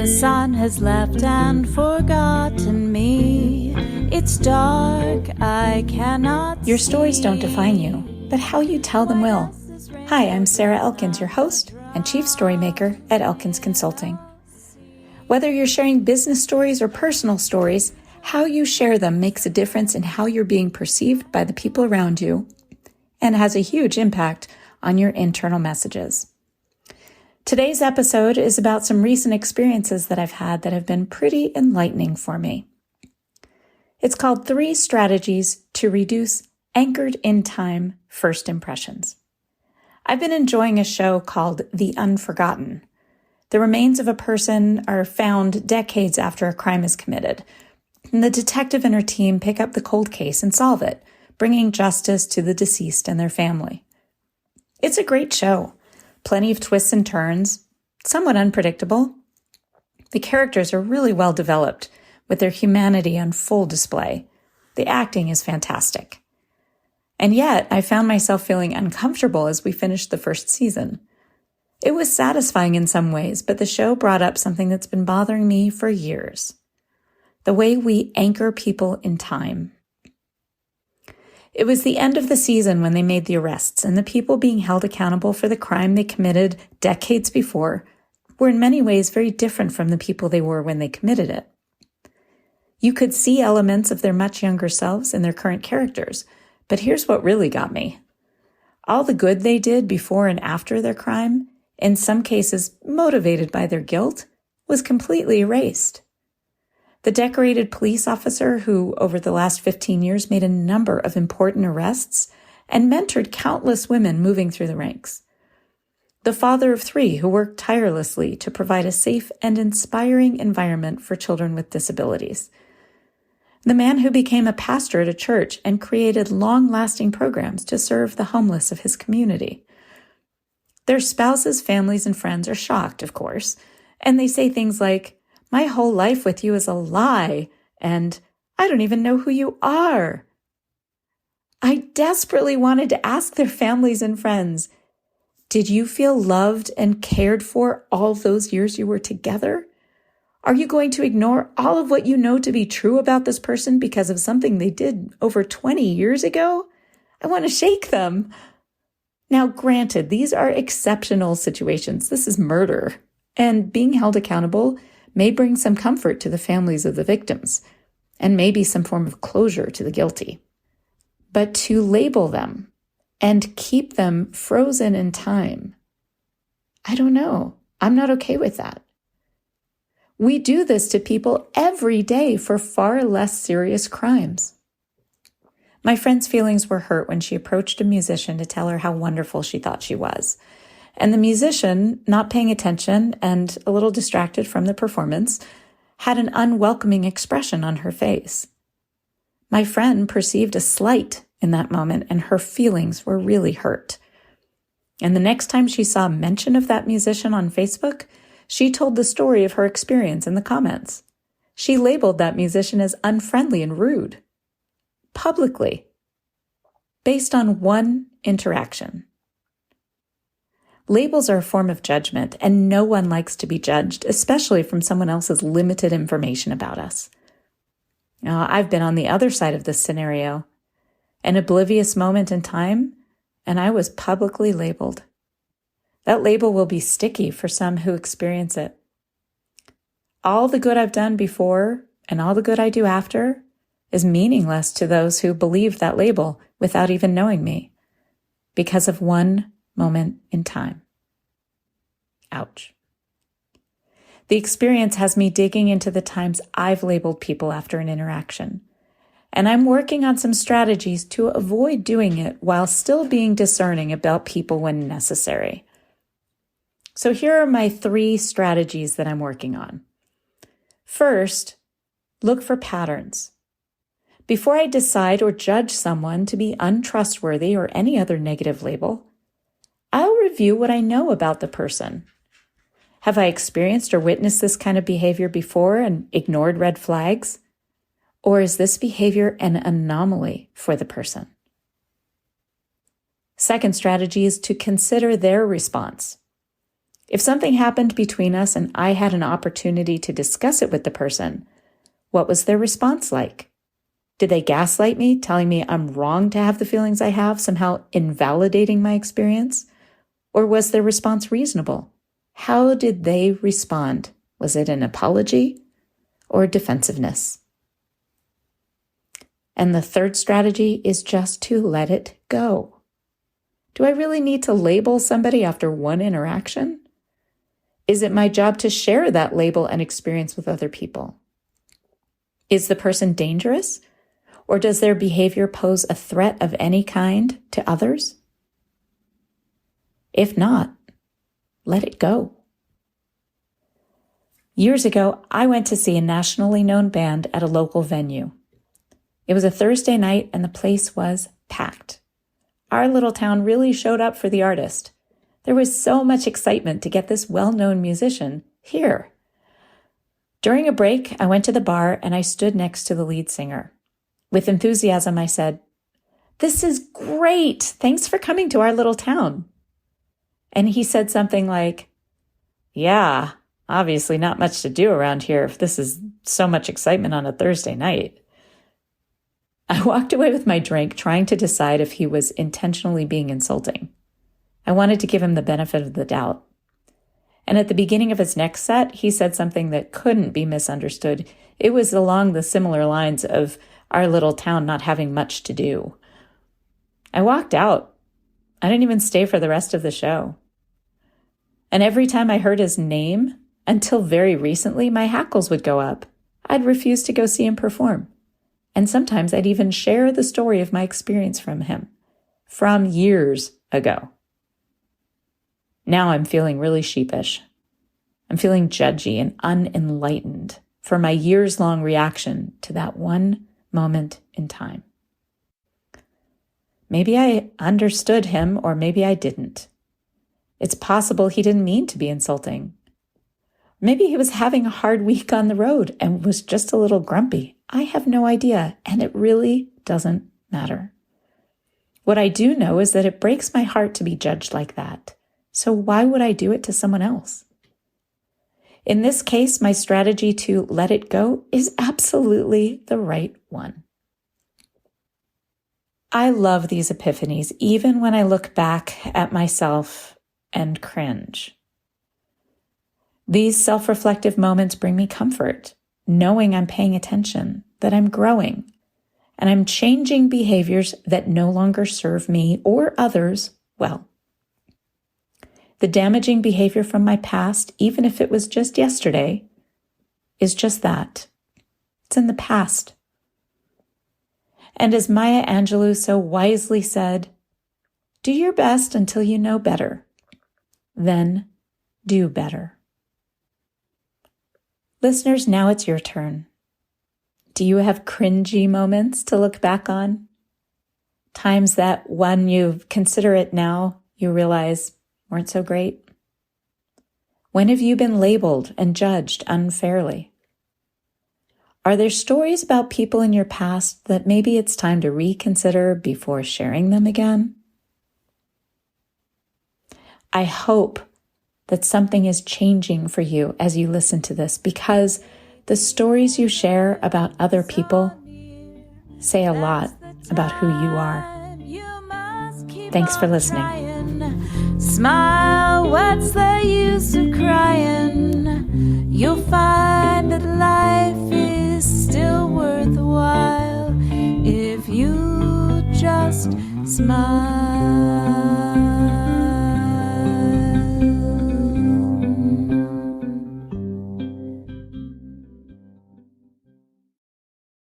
The sun has left and forgotten me. It's dark, I cannot Your stories don't define you, but how you tell them will. Hi, I'm Sarah Elkins, your host and chief storymaker at Elkins Consulting. Whether you're sharing business stories or personal stories, how you share them makes a difference in how you're being perceived by the people around you and has a huge impact on your internal messages. Today's episode is about some recent experiences that I've had that have been pretty enlightening for me. It's called 3 Strategies to Reduce Anchored in Time First Impressions. I've been enjoying a show called The Unforgotten. The remains of a person are found decades after a crime is committed, and the detective and her team pick up the cold case and solve it, bringing justice to the deceased and their family. It's a great show. Plenty of twists and turns, somewhat unpredictable. The characters are really well developed, with their humanity on full display. The acting is fantastic. And yet, I found myself feeling uncomfortable as we finished the first season. It was satisfying in some ways, but the show brought up something that's been bothering me for years. The way we anchor people in time. It was the end of the season when they made the arrests, and the people being held accountable for the crime they committed decades before were in many ways very different from the people they were when they committed it. You could see elements of their much younger selves in their current characters, but here's what really got me. All the good they did before and after their crime, in some cases motivated by their guilt, was completely erased. The decorated police officer who, over the last 15 years, made a number of important arrests and mentored countless women moving through the ranks. The father of 3 who worked tirelessly to provide a safe and inspiring environment for children with disabilities. The man who became a pastor at a church and created long-lasting programs to serve the homeless of his community. Their spouses, families, and friends are shocked, of course, and they say things like, "My whole life with you is a lie," and "I don't even know who you are." I desperately wanted to ask their families and friends, did you feel loved and cared for all those years you were together? Are you going to ignore all of what you know to be true about this person because of something they did over 20 years ago? I want to shake them. Now, granted, these are exceptional situations. This is murder, and being held accountable may bring some comfort to the families of the victims, and maybe some form of closure to the guilty. But to label them and keep them frozen in time, I don't know. I'm not okay with that. We do this to people every day for far less serious crimes. My friend's feelings were hurt when she approached a musician to tell her how wonderful she thought she was. And the musician, not paying attention and a little distracted from the performance, had an unwelcoming expression on her face. My friend perceived a slight in that moment, and her feelings were really hurt. And the next time she saw mention of that musician on Facebook, she told the story of her experience in the comments. She labeled that musician as unfriendly and rude, publicly, based on one interaction. Labels are a form of judgment, and no one likes to be judged, especially from someone else's limited information about us. Now, I've been on the other side of this scenario, an oblivious moment in time, and I was publicly labeled. That label will be sticky for some who experience it. All the good I've done before and all the good I do after is meaningless to those who believe that label without even knowing me, because of one moment in time. Ouch. The experience has me digging into the times I've labeled people after an interaction, and I'm working on some strategies to avoid doing it while still being discerning about people when necessary. So here are my 3 strategies that I'm working on. First, look for patterns. Before I decide or judge someone to be untrustworthy or any other negative label, I'll review what I know about the person. Have I experienced or witnessed this kind of behavior before and ignored red flags? Or is this behavior an anomaly for the person? Second strategy is to consider their response. If something happened between us and I had an opportunity to discuss it with the person, what was their response like? Did they gaslight me, telling me I'm wrong to have the feelings I have, somehow invalidating my experience? Or was their response reasonable? How did they respond? Was it an apology or defensiveness? And the third strategy is just to let it go. Do I really need to label somebody after one interaction? Is it my job to share that label and experience with other people? Is the person dangerous? Or does their behavior pose a threat of any kind to others? If not, let it go. Years ago, I went to see a nationally known band at a local venue. It was a Thursday night and the place was packed. Our little town really showed up for the artist. There was so much excitement to get this well-known musician here. During a break, I went to the bar and I stood next to the lead singer. With enthusiasm, I said, "This is great. Thanks for coming to our little town." And he said something like, "Yeah, obviously not much to do around here if this is so much excitement on a Thursday night." I walked away with my drink, trying to decide if he was intentionally being insulting. I wanted to give him the benefit of the doubt. And at the beginning of his next set, he said something that couldn't be misunderstood. It was along the similar lines of our little town not having much to do. I walked out. I didn't even stay for the rest of the show. And every time I heard his name, until very recently, my hackles would go up. I'd refuse to go see him perform. And sometimes I'd even share the story of my experience from him, from years ago. Now I'm feeling really sheepish. I'm feeling judgy and unenlightened for my years-long reaction to that one moment in time. Maybe I understood him, or maybe I didn't. It's possible he didn't mean to be insulting. Maybe he was having a hard week on the road and was just a little grumpy. I have no idea, and it really doesn't matter. What I do know is that it breaks my heart to be judged like that. So why would I do it to someone else? In this case, my strategy to let it go is absolutely the right one. I love these epiphanies, even when I look back at myself and cringe. These self-reflective moments bring me comfort, knowing I'm paying attention, that I'm growing, and I'm changing behaviors that no longer serve me or others well. The damaging behavior from my past, even if it was just yesterday, is just that. It's in the past. And as Maya Angelou so wisely said, do your best until you know better. Then do better. Listeners, now it's your turn. Do you have cringy moments to look back on? Times that when you consider it now, you realize weren't so great? When have you been labeled and judged unfairly? Are there stories about people in your past that maybe it's time to reconsider before sharing them again? I hope that something is changing for you as you listen to this, because the stories you share about other people say a lot about who you are. Thanks for listening. Smile, what's the use of crying? You'll find that life is still worthwhile if you just smile.